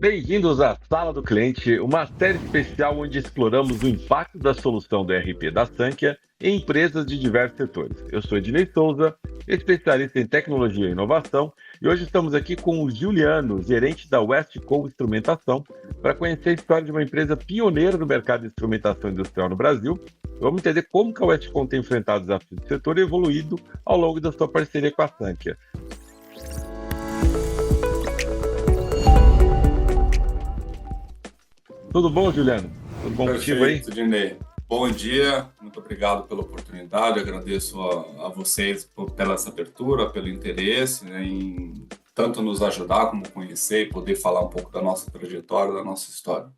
Bem-vindos à Sala do Cliente, uma série especial onde exploramos o impacto da solução do ERP da Sankhya em empresas de diversos setores. Eu sou Ednei Souza, especialista em tecnologia e inovação, e hoje estamos aqui com o Juliano, gerente da Westcon Instrumentação, para conhecer a história de uma empresa pioneira no mercado de instrumentação industrial no Brasil. Vamos entender como que a Westcon tem enfrentado os desafios do setor e evoluído ao longo da sua parceria com a Sankhya. Tudo bom, Juliano? Tudo bom contigo aí? Perfeito, Dinei. Bom dia, muito obrigado pela oportunidade, agradeço a vocês pela essa abertura, pelo interesse, né, em tanto nos ajudar como conhecer e poder falar um pouco da nossa trajetória, da nossa história.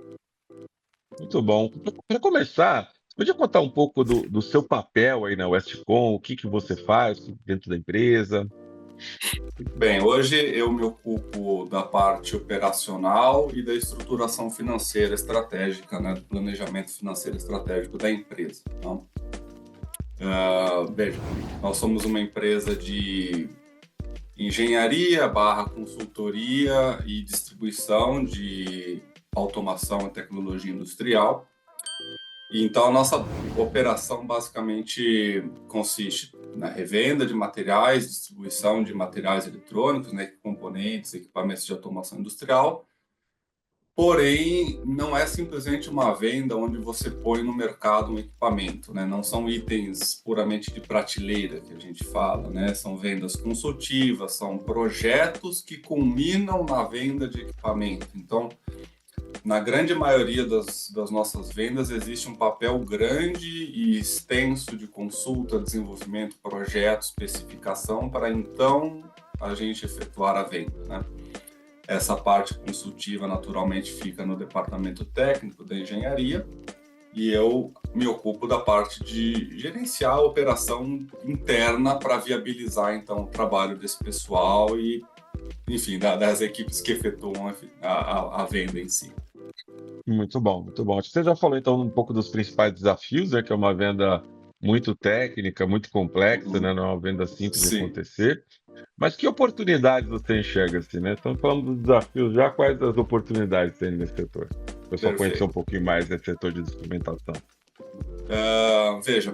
Muito bom. Para começar, podia contar um pouco do seu papel aí na Westcon, o que que você faz dentro da empresa? Bem, hoje eu me ocupo da parte operacional e da estruturação financeira estratégica, né, do planejamento financeiro estratégico da empresa. Então, veja, nós somos uma empresa de engenharia barra consultoria e distribuição de automação e tecnologia industrial. E então a nossa operação basicamente consiste na revenda de materiais, distribuição de materiais eletrônicos, né, componentes, equipamentos de automação industrial. Porém, não é simplesmente uma venda onde você põe no mercado um equipamento, né? Não são itens puramente de prateleira que a gente fala, né? São vendas consultivas, são projetos que culminam na venda de equipamento. Então, na grande maioria das nossas vendas existe um papel grande e extenso de consulta, desenvolvimento, projeto, especificação, para então a gente efetuar a venda, né? Essa parte consultiva naturalmente fica no departamento técnico da engenharia e eu me ocupo da parte de gerenciar a operação interna para viabilizar então o trabalho desse pessoal e, enfim, das equipes que efetuam a venda em si. Muito bom, muito bom. Acho que você já falou então um pouco dos principais desafios, né, que é uma venda muito técnica, muito complexa, né, não é uma venda simples de Sim, acontecer. Mas que oportunidades você enxerga assim, né? Estamos falando dos desafios já, quais as oportunidades tem nesse setor? O pessoal conhecer um perfeito. pouquinho mais desse setor de instrumentação. Veja,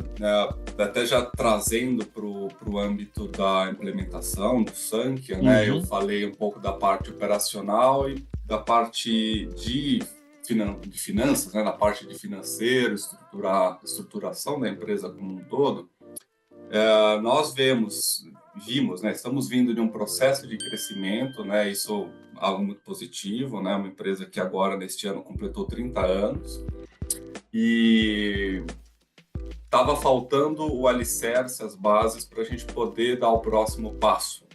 até já trazendo para o âmbito da implementação do Sankhya, né, eu Uhum. falei um pouco da parte operacional e da parte de finanças, né, na parte de financeiro, estruturação da empresa como um todo. Nós vimos, né, estamos vindo de um processo de crescimento, né, isso é algo muito positivo, né, uma empresa que agora, neste ano, completou 30 anos, e estava faltando o alicerce, as bases, para a gente poder dar o próximo passo,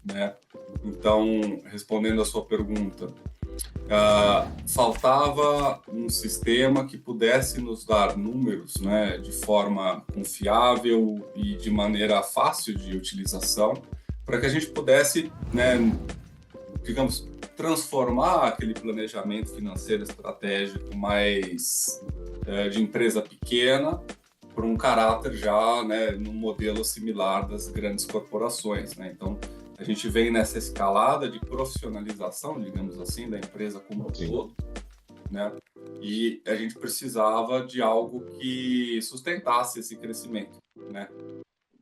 né? Então, respondendo a sua pergunta, faltava um sistema que pudesse nos dar números, né, de forma confiável e de maneira fácil de utilização, para que a gente pudesse, né, digamos, transformar aquele planejamento financeiro estratégico mais de empresa pequena para um caráter já, né, num modelo similar das grandes corporações, né? Então, a gente vem nessa escalada de profissionalização, digamos assim, da empresa como um Sim. todo, né? E a gente precisava de algo que sustentasse esse crescimento, né?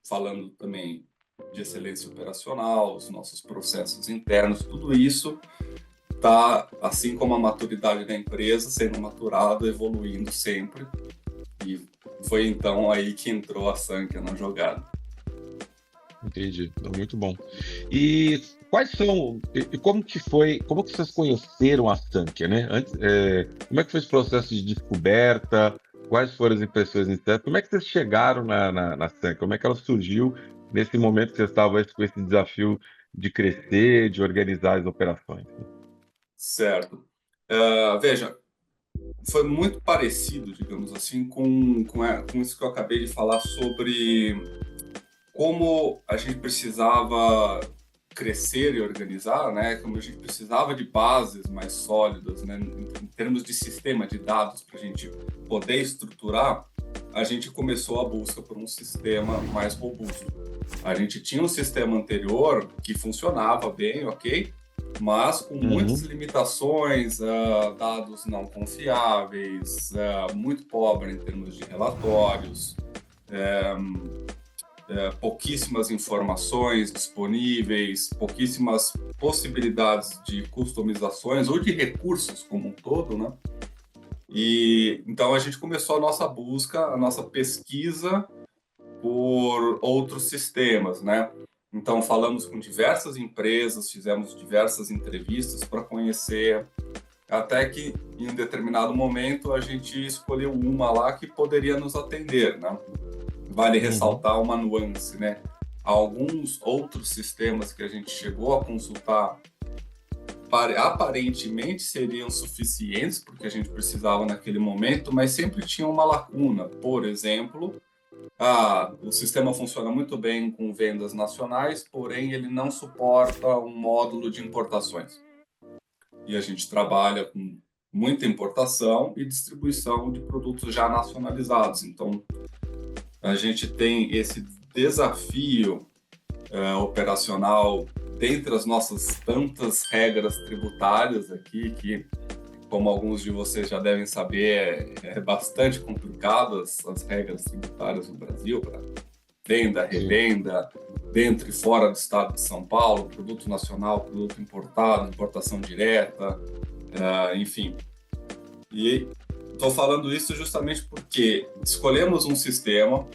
Falando também de excelência operacional, os nossos processos internos, tudo isso está, assim como a maturidade da empresa, sendo maturado, evoluindo sempre. E foi então aí que entrou a Sankhya na jogada. Entendi, então, muito bom. E quais são, e como que foi, como que vocês conheceram a Sankhya, né? Antes, como é que foi esse processo de descoberta? Quais foram as impressões iniciais? Como é que vocês chegaram na Sankhya? Como é que ela surgiu nesse momento que vocês estavam com esse desafio de crescer, de organizar as operações? Certo. Veja, foi muito parecido, digamos assim, com isso que eu acabei de falar sobre como a gente precisava crescer e organizar, né? Como a gente precisava de bases mais sólidas, né? Em termos de sistema de dados para a gente poder estruturar, a gente começou a busca por um sistema mais robusto. A gente tinha um sistema anterior que funcionava bem, ok? mas com muitas Uhum. limitações, dados não confiáveis, muito pobre em termos de relatórios, pouquíssimas informações disponíveis, pouquíssimas possibilidades de customizações ou de recursos como um todo, né? E então a gente começou a nossa busca, a nossa pesquisa por outros sistemas, né? Então falamos com diversas empresas, fizemos diversas entrevistas para conhecer, até que em um determinado momento a gente escolheu uma lá que poderia nos atender, né? Vale Uhum. ressaltar uma nuance, né? Alguns outros sistemas que a gente chegou a consultar aparentemente seriam suficientes porque a gente precisava naquele momento, mas sempre tinha uma lacuna. Por exemplo, o sistema funciona muito bem com vendas nacionais, porém ele não suporta um módulo de importações. E a gente trabalha com muita importação e distribuição de produtos já nacionalizados. Então, a gente tem esse desafio operacional dentre as nossas tantas regras tributárias aqui, que, como alguns de vocês já devem saber, é bastante complicado as regras tributárias no Brasil, para venda, Sim. revenda, dentro e fora do estado de São Paulo, produto nacional, produto importado, importação direta, enfim. E estou falando isso justamente porque escolhemos um sistema,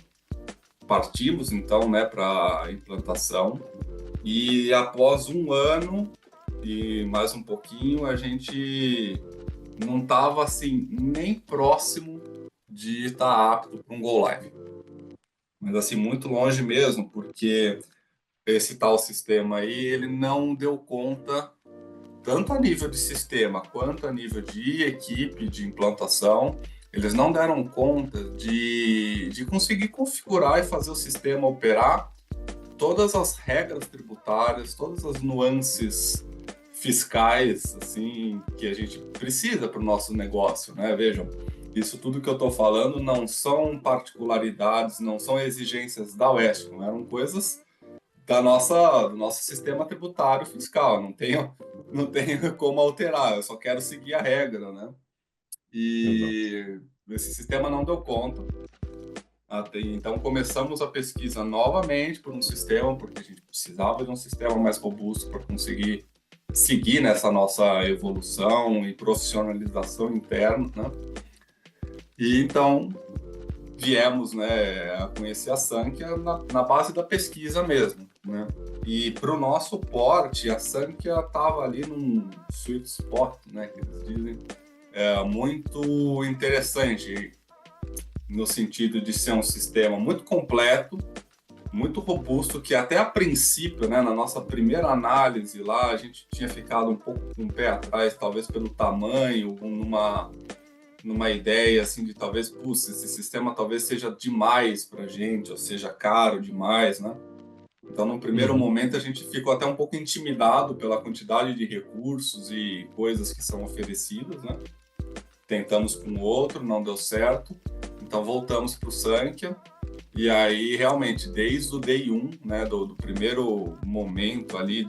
partimos então, né, para a implantação, e após um ano e mais um pouquinho, a gente não estava assim nem próximo de estar apto para um go live, mas assim muito longe mesmo, porque esse tal sistema aí ele não deu conta tanto a nível de sistema quanto a nível de equipe de implantação. Eles não deram conta de conseguir configurar e fazer o sistema operar todas as regras tributárias, todas as nuances fiscais, assim, que a gente precisa para o nosso negócio, né? Vejam, isso tudo que eu estou falando não são particularidades, não são exigências da Oeste, não eram coisas do nosso sistema tributário fiscal. Não tenho como alterar, eu só quero seguir a regra, né? Exato. E esse sistema não deu conta. Então começamos a pesquisa novamente por um sistema, porque a gente precisava de um sistema mais robusto para conseguir seguir nessa nossa evolução e profissionalização interna, né? E então viemos, né, a conhecer a Sankhya na base da pesquisa mesmo, né? E para o nosso porte, a Sankhya estava ali num sweet spot, né, que eles dizem, muito interessante, no sentido de ser um sistema muito completo, muito robusto, que até a princípio, né, na nossa primeira análise lá, a gente tinha ficado um pouco com o pé atrás, talvez pelo tamanho, numa ideia assim de talvez, esse sistema talvez seja demais para a gente, ou seja caro demais, né? Então, num primeiro Uhum. momento, a gente ficou até um pouco intimidado pela quantidade de recursos e coisas que são oferecidas, né? Tentamos com outro, não deu certo. Então, voltamos para o Sankhya. E aí, realmente, desde o Day 1, né, do primeiro momento ali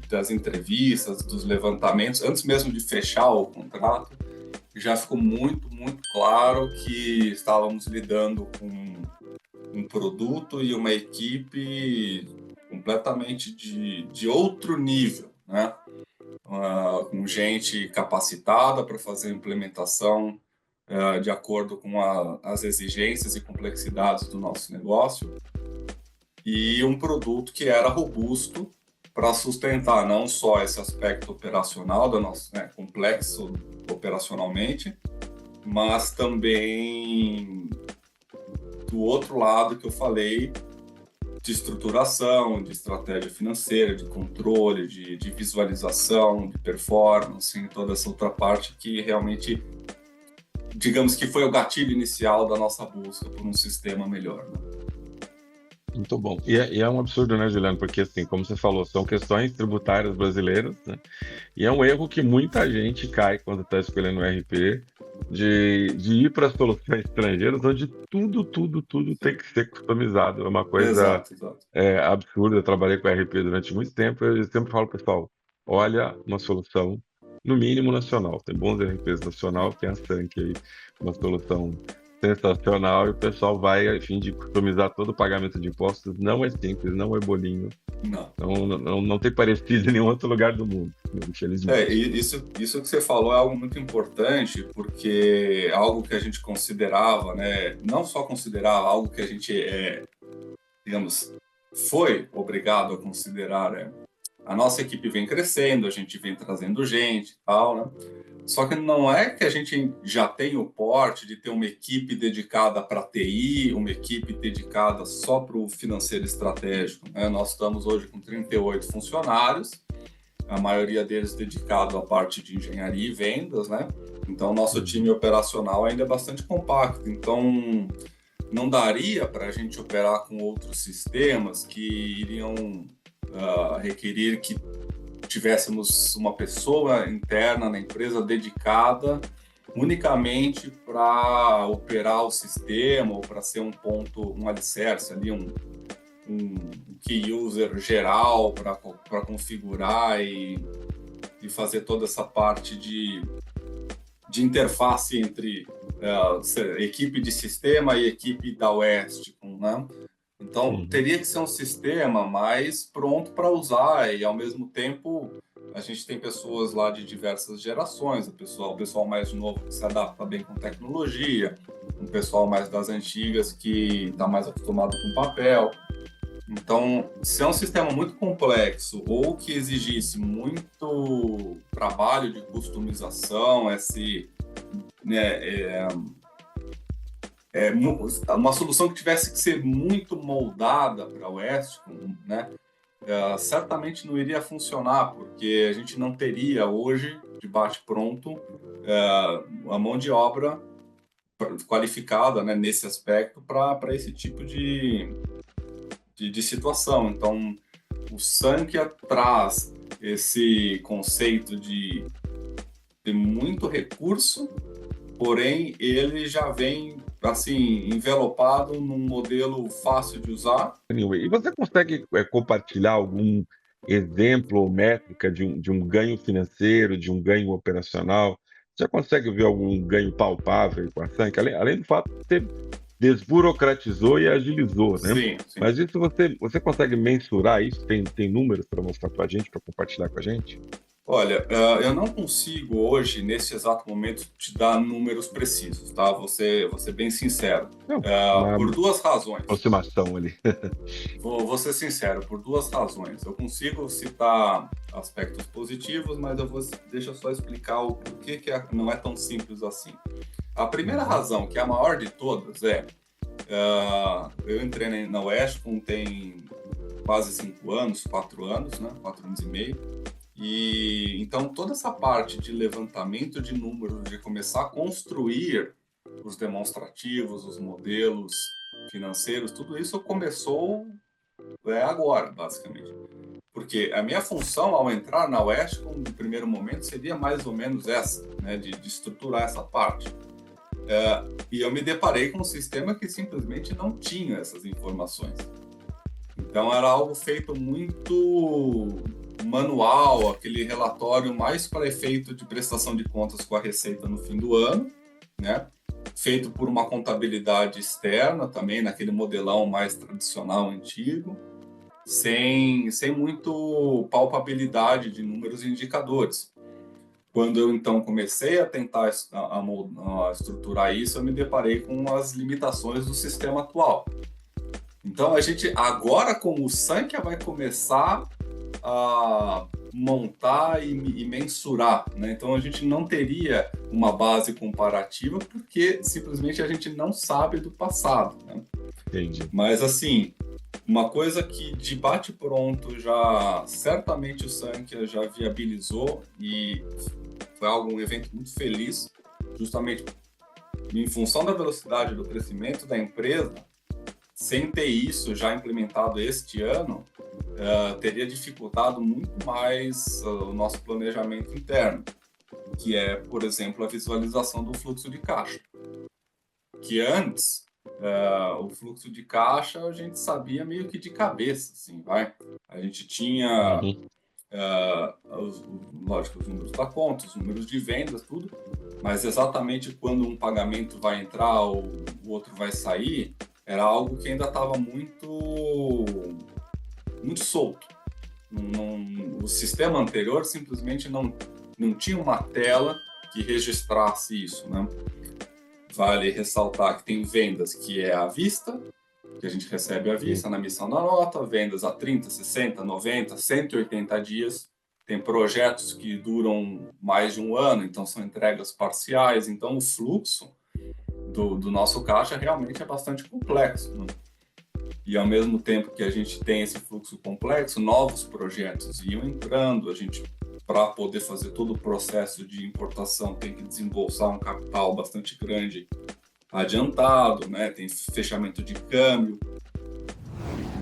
das entrevistas, dos levantamentos, antes mesmo de fechar o contrato, já ficou muito, muito claro que estávamos lidando com um produto e uma equipe completamente de outro nível, né? Com gente capacitada para fazer a implementação de acordo com as exigências e complexidades do nosso negócio, e um produto que era robusto para sustentar não só esse aspecto operacional do nosso, né, complexo operacionalmente, mas também do outro lado que eu falei, de estruturação, de estratégia financeira, de controle, de visualização, de performance, em toda essa outra parte que realmente, digamos que foi o gatilho inicial da nossa busca por um sistema melhor, né? Muito bom. E é um absurdo, né, Juliano? Porque, assim, como você falou, são questões tributárias brasileiras, né? E é um erro que muita gente cai quando está escolhendo o RP, de ir para soluções estrangeiras, onde tudo, tudo, tudo tem Sim. que ser customizado. É uma coisa Exato, exato. absurda. Eu trabalhei com RP durante muito tempo. Eu sempre falo, pessoal, olha uma solução, no mínimo nacional. Tem bons ERPs nacional, tem a Sank aí, uma solução sensacional, e o pessoal vai, a fim de customizar todo o pagamento de impostos. Não é simples, não é bolinho, Não. não tem parecido em nenhum outro lugar do mundo, infelizmente. Isso que você falou é algo muito importante, porque é algo que a gente considerava, né? Não só considerava, algo que a gente, digamos, foi obrigado a considerar. A nossa equipe vem crescendo, a gente vem trazendo gente e tal, né? Só que não é que a gente já tem o porte de ter uma equipe dedicada para TI, uma equipe dedicada só para o financeiro estratégico, né? Nós estamos hoje com 38 funcionários, a maioria deles dedicado à parte de engenharia e vendas, né? Então, nosso time operacional ainda é bastante compacto. Então, não daria para a gente operar com outros sistemas que iriam requerir que tivéssemos uma pessoa interna na empresa dedicada unicamente para operar o sistema ou para ser um ponto, um alicerce ali, um key user geral para configurar e fazer toda essa parte de interface entre equipe de sistema e equipe da Oeste, né? Então, teria que ser um sistema mais pronto para usar e, ao mesmo tempo, a gente tem pessoas lá de diversas gerações, o pessoal mais novo que se adapta bem com tecnologia, um pessoal mais das antigas que está mais acostumado com papel. Então, se é um sistema muito complexo ou que exigisse muito trabalho de customização, né, uma solução que tivesse que ser muito moldada para o Oeste, né, certamente não iria funcionar, porque a gente não teria hoje, de bate-pronto, a mão de obra qualificada, né, nesse aspecto para esse tipo de situação. Então, o Sankhya traz esse conceito de ter muito recurso, porém ele já vem assim envelopado num modelo fácil de usar. Anyway, e você consegue compartilhar algum exemplo ou métrica de um ganho financeiro, de um ganho operacional? Você consegue ver algum ganho palpável com a Sank? Além do fato de ter desburocratizou e agilizou, né? Sim, sim. Mas isso você consegue mensurar isso? Tem números para mostrar para a gente, para compartilhar com a gente? Olha, eu não consigo hoje, nesse exato momento, te dar números precisos, tá? Vou ser bem sincero. Não, uma Por duas razões. aproximação ali. Vou ser sincero, por duas razões. Eu consigo citar aspectos positivos, mas deixa eu só explicar o porquê que não é tão simples assim. A primeira razão, que é a maior de todas, eu entrei na Westcom tem quase 5 anos, 4 anos, né? 4 anos e meio. E então toda essa parte de levantamento de números, de começar a construir os demonstrativos, os modelos financeiros, tudo isso começou agora, basicamente. Porque a minha função ao entrar na Westcom, no primeiro momento, seria mais ou menos essa, né, de estruturar essa parte. E eu me deparei com um sistema que simplesmente não tinha essas informações. Então era algo feito muito manual, aquele relatório mais para efeito de prestação de contas com a receita no fim do ano, né? Feito por uma contabilidade externa também, naquele modelão mais tradicional, antigo, sem muito palpabilidade de números e indicadores. Quando eu então comecei a tentar a estruturar isso, eu me deparei com as limitações do sistema atual. Então a gente agora com o Sankhya vai começar a montar e mensurar, né? Então a gente não teria uma base comparativa porque simplesmente a gente não sabe do passado, né? Entendi. Mas assim, uma coisa que de bate-pronto já certamente o Sankhya já viabilizou e foi um evento muito feliz, justamente em função da velocidade do crescimento da empresa. Sem ter isso já implementado este ano, teria dificultado muito mais o nosso planejamento interno, que é, por exemplo, a visualização do fluxo de caixa. Que antes, o fluxo de caixa a gente sabia meio que de cabeça, assim, vai. A gente tinha lógico, os números da conta, os números de vendas, tudo, mas exatamente quando um pagamento vai entrar ou o outro vai sair, era algo que ainda estava muito solto. O sistema anterior simplesmente não tinha uma tela que registrasse isso, né? Vale ressaltar que tem vendas que é à vista, que a gente recebe à vista na emissão da nota, vendas a 30, 60, 90, 180 dias. Tem projetos que duram mais de um ano, então são entregas parciais. Então o fluxo do nosso caixa realmente é bastante complexo, né? E ao mesmo tempo que a gente tem esse fluxo complexo, novos projetos iam entrando, a gente, para poder fazer todo o processo de importação, tem que desembolsar um capital bastante grande adiantado, né? Tem fechamento de câmbio.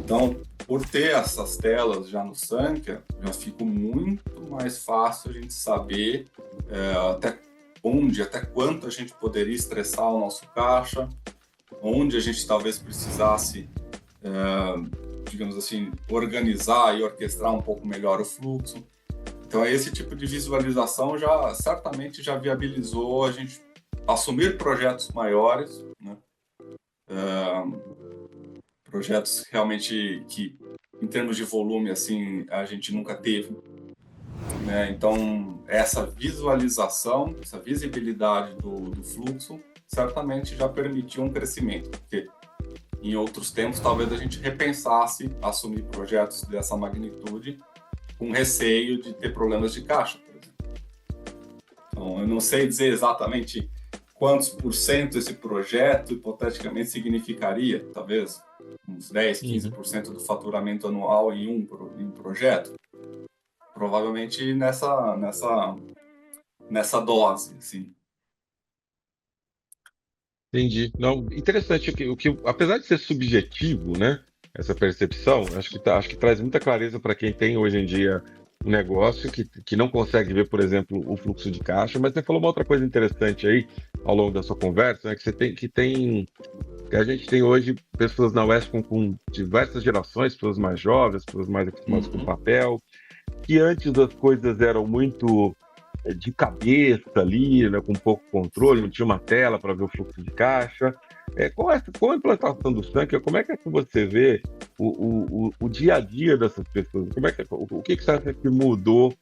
Então, por ter essas telas já no Sankia, já fica muito mais fácil a gente saber até quanto a gente poderia estressar o nosso caixa, onde a gente talvez precisasse, digamos assim, organizar e orquestrar um pouco melhor o fluxo. Então, esse tipo de visualização certamente já viabilizou a gente assumir projetos maiores, né? Projetos realmente que, em termos de volume, assim, a gente nunca teve, né? Então, essa visualização, essa visibilidade do fluxo, certamente já permitiu um crescimento, porque em outros tempos, talvez a gente repensasse assumir projetos dessa magnitude com receio de ter problemas de caixa, por exemplo. Então, eu não sei dizer exatamente quantos por cento esse projeto hipoteticamente significaria, talvez uns 10, 15% do faturamento anual em um projeto. Provavelmente nessa dose, assim. Entendi. Não, interessante apesar de ser subjetivo, né, essa percepção, acho que traz muita clareza para quem tem hoje em dia um negócio que não consegue ver, por exemplo, o fluxo de caixa. Mas você falou uma outra coisa interessante aí ao longo da sua conversa, né, que a gente tem hoje pessoas na West com diversas gerações, pessoas mais jovens, pessoas mais acostumadas com papel, que antes as coisas eram muito de cabeça ali, né, com pouco controle, não tinha uma tela para ver o fluxo de caixa. Com a implantação do Sankia, como é que você vê o dia a dia dessas pessoas? O que você acha que mudou,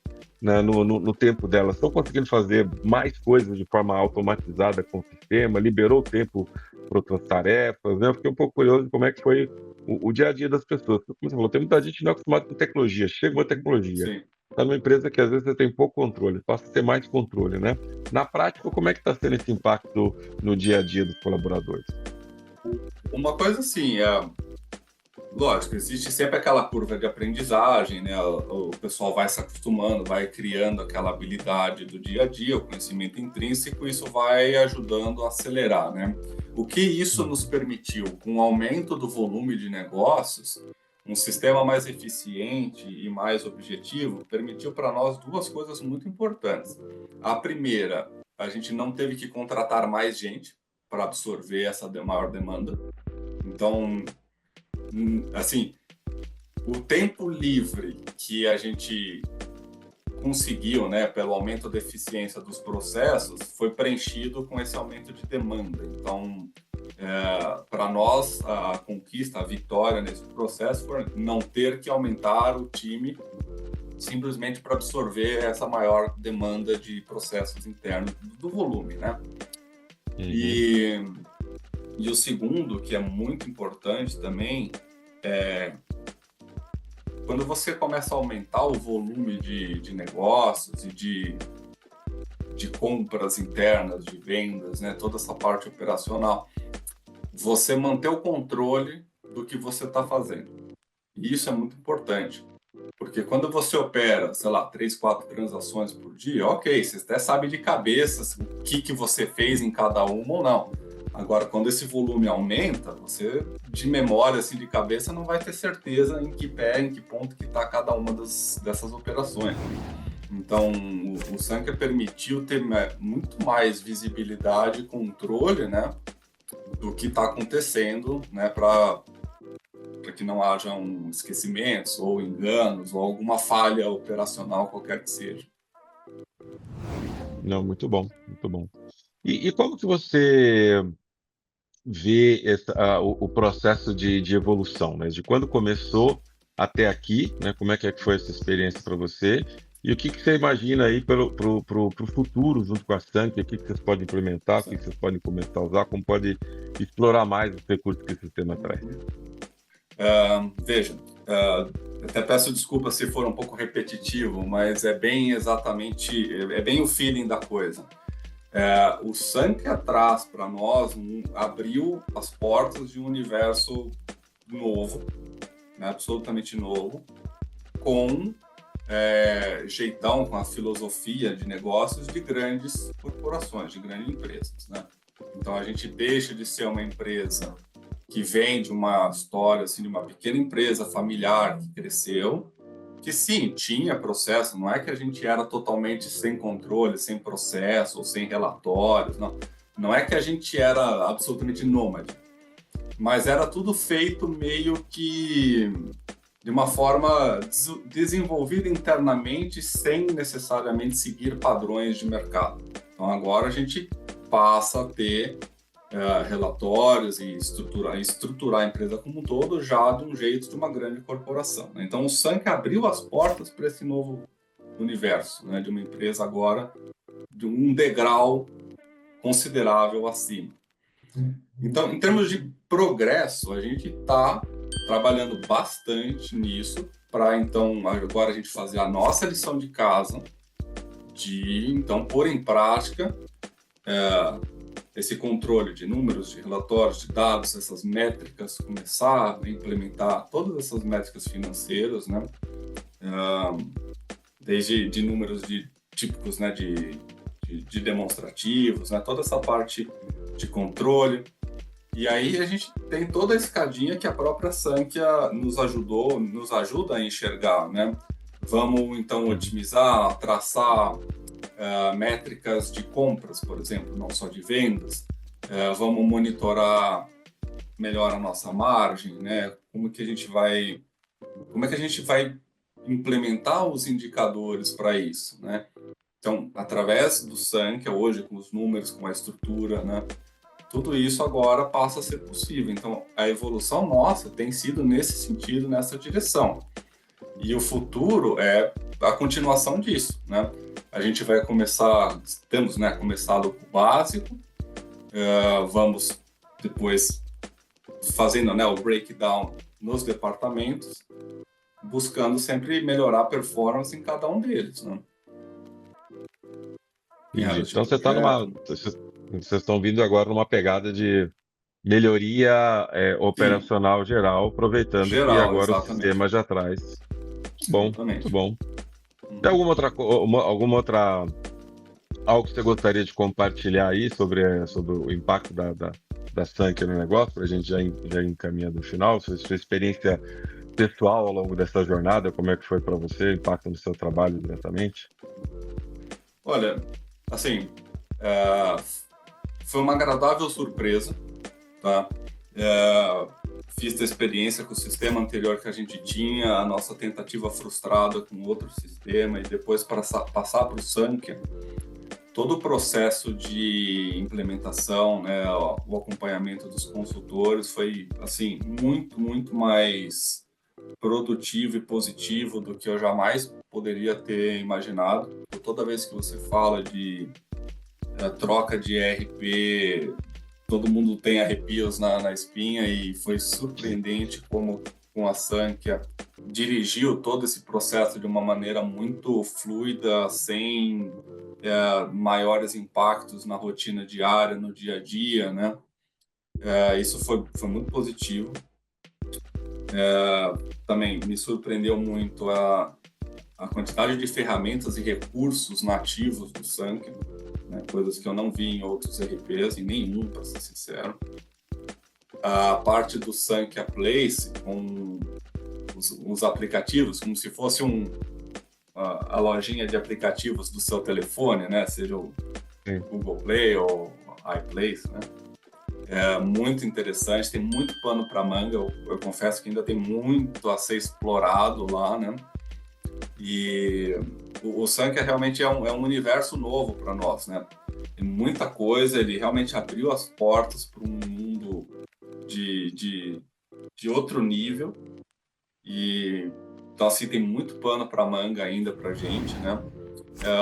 né, no tempo delas? Estão conseguindo fazer mais coisas de forma automatizada com o sistema? Liberou tempo para outras tarefas? Né? Eu fiquei um pouco curioso de como é que foi o dia a dia das pessoas. Como você falou, tem muita gente não acostumada com tecnologia, chega uma tecnologia. Sim. Está numa empresa que às vezes você tem pouco controle, passa a ter mais controle, né? Na prática, como é que está sendo esse impacto no dia a dia dos colaboradores? Uma coisa assim, lógico, existe sempre aquela curva de aprendizagem, né? O pessoal vai se acostumando, vai criando aquela habilidade do dia a dia, o conhecimento intrínseco, isso vai ajudando a acelerar, né? O que isso nos permitiu, com o aumento do volume de negócios, um sistema mais eficiente e mais objetivo, permitiu para nós duas coisas muito importantes. A primeira, a gente não teve que contratar mais gente para absorver essa maior demanda. Então, assim, o tempo livre que a gente conseguiu, né, pelo aumento da eficiência dos processos, foi preenchido com esse aumento de demanda. Então, para nós, a conquista, a vitória nesse processo foi não ter que aumentar o time simplesmente para absorver essa maior demanda de processos internos do volume, né? E o segundo, que é muito importante também, quando você começa a aumentar o volume de negócios e de compras internas, de vendas, né, toda essa parte operacional, você manter o controle do que você está fazendo. E isso é muito importante, porque quando você opera, sei lá, 3, 4 transações por dia, ok, você até sabe de cabeça o que você fez em cada uma ou não. Agora, quando esse volume aumenta, você, de memória, assim, de cabeça, não vai ter certeza em que pé, em que ponto que está cada uma dessas operações. Então, o Sankia permitiu ter muito mais visibilidade e controle, né, do que está acontecendo, né, para para que não hajam esquecimentos ou enganos ou alguma falha operacional qualquer que seja. Não, muito bom, muito bom. E como que você vê o processo de evolução, né? De quando começou até aqui, né? Como é que foi essa experiência para você? E o que que você imagina aí pro futuro junto com a Sank? O que que vocês podem implementar? O que que vocês podem começar a usar? Como pode explorar mais os recursos que o sistema traz? Veja, até peço desculpa se for um pouco repetitivo, mas é bem exatamente, é bem o feeling da coisa. O Sank traz para nós, abriu as portas de um universo novo, né, absolutamente novo, com jeitão, com a filosofia de negócios de grandes corporações, de grandes empresas, né? Então a gente deixa de ser uma empresa que vem de uma história assim, de uma pequena empresa familiar que cresceu, que sim, tinha processo, não é que a gente era totalmente sem controle, sem processo, ou sem relatórios, não. Não é que a gente era absolutamente nômade, mas era tudo feito meio que de uma forma desenvolvida internamente, sem necessariamente seguir padrões de mercado. Então agora a gente passa a ter relatórios e estruturar a empresa como um todo já de um jeito de uma grande corporação, né? Então o Sank abriu as portas para esse novo universo, né, de uma empresa agora de um degrau considerável acima. Então, em termos de progresso, a gente está trabalhando bastante nisso para então agora a gente fazer a nossa lição de casa de então pôr em prática esse controle de números, de relatórios, de dados, essas métricas, começar a implementar todas essas métricas financeiras, né? Desde de números típicos, né? de demonstrativos, né? Toda essa parte de controle. E aí a gente tem toda a escadinha que a própria Sankhya nos ajuda a enxergar, né? Vamos então otimizar, traçar métricas de compras, por exemplo, não só de vendas. Vamos monitorar melhor a nossa margem, né? Como é que a gente vai implementar os indicadores para isso, né? Então, através do Sankhya, hoje, com os números, com a estrutura, né? Tudo isso agora passa a ser possível. Então, a evolução nossa tem sido nesse sentido, nessa direção. E o futuro é a continuação disso, né? A gente vai temos, né, começado com o básico, vamos depois fazendo, né, o breakdown nos departamentos, buscando sempre melhorar a performance em cada um deles, né? Então vocês estão vindo agora numa pegada de melhoria operacional geral, aproveitando que agora o sistema já traz. Bom, muito bom. Tem alguma outra algo que você gostaria de compartilhar aí sobre o impacto da Sankhya no negócio, para a gente já encaminhando no final, sua experiência pessoal ao longo dessa jornada, como é que foi para você, o impacto no seu trabalho diretamente? Olha, assim, foi uma agradável surpresa, tá? Fiz a experiência com o sistema anterior que a gente tinha, a nossa tentativa frustrada com outro sistema e depois passar para o Sankhya. Todo o processo de implementação, né, o acompanhamento dos consultores foi assim muito, muito mais produtivo e positivo do que eu jamais poderia ter imaginado. Toda vez que você fala de troca de ERP, todo mundo tem arrepios na espinha e foi surpreendente como com a Sankhya dirigiu todo esse processo de uma maneira muito fluida, sem maiores impactos na rotina diária, no dia a dia, né? Isso foi muito positivo. Também me surpreendeu muito a quantidade de ferramentas e recursos nativos do Sankhya, né? Coisas que eu não vi em outros ERPs, em nenhum, para ser sincero. A parte do Sankhya Place, com os aplicativos, como se fosse a lojinha de aplicativos do seu telefone, né? Seja o Google Play ou o iPlace, né? É muito interessante, tem muito pano para manga. Eu confesso que ainda tem muito a ser explorado lá, né? E o Sankhya realmente é um universo novo para nós, né? Tem muita coisa, ele realmente abriu as portas para um mundo de outro nível. E então, assim, tem muito pano para manga ainda para gente, né?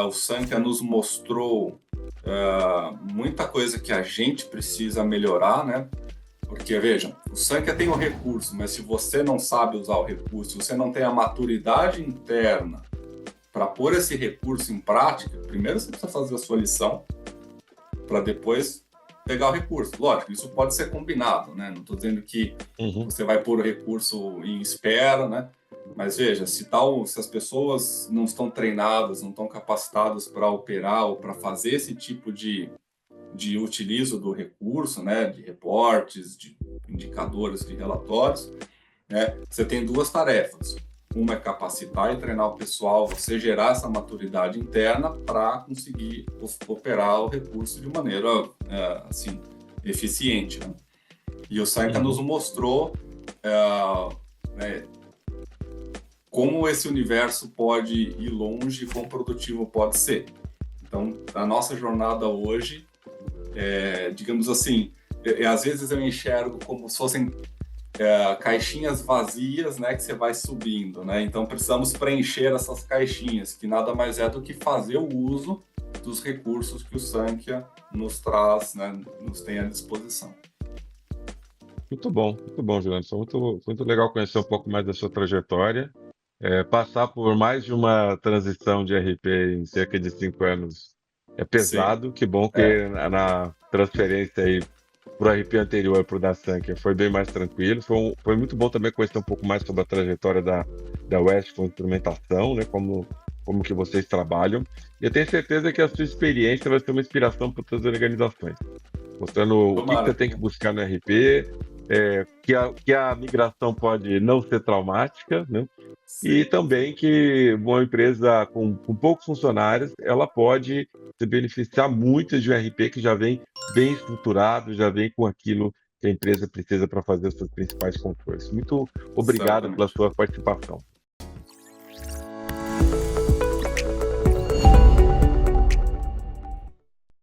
O Sankhya nos mostrou muita coisa que a gente precisa melhorar, né? Porque, vejam, o Sankhya tem o recurso, mas se você não sabe usar o recurso, se você não tem a maturidade interna para pôr esse recurso em prática, primeiro você precisa fazer a sua lição para depois pegar o recurso. Lógico, isso pode ser combinado, né? Não estou dizendo que você vai pôr o recurso em espera, né? Mas veja, se as pessoas não estão treinadas, não estão capacitadas para operar ou para fazer esse tipo de utilizo do recurso, né, de reportes, de indicadores, de relatórios, né, você tem duas tarefas. Uma é capacitar e treinar o pessoal, você gerar essa maturidade interna para conseguir operar o recurso de maneira assim, eficiente, né? E o Sankhya nos mostrou como esse universo pode ir longe e quão produtivo pode ser. Então, a nossa jornada hoje, digamos assim, às vezes eu enxergo como se fossem caixinhas vazias, né, que você vai subindo, né? Então, precisamos preencher essas caixinhas, que nada mais é do que fazer o uso dos recursos que o Sankhya nos traz, né, nos tem à disposição. Muito bom, Juliano. Muito legal conhecer um pouco mais da sua trajetória. Passar por mais de uma transição de RP em cerca de 5 anos é Sim, pesado. Que bom que na transferência aí para o RP anterior para o da Sankhya foi bem mais tranquilo. Foi muito bom também conhecer um pouco mais sobre a trajetória da West com instrumentação, né? Como que vocês trabalham. E eu tenho certeza que a sua experiência vai ser uma inspiração para outras organizações, mostrando o que você tomara. tem que buscar no RP, que a migração pode não ser traumática, né? E Sim, também que uma empresa com poucos funcionários, ela pode se beneficiar muito de um RP que já vem bem estruturado, já vem com aquilo que a empresa precisa para fazer os seus principais controles. Muito obrigado pela certamente. sua participação.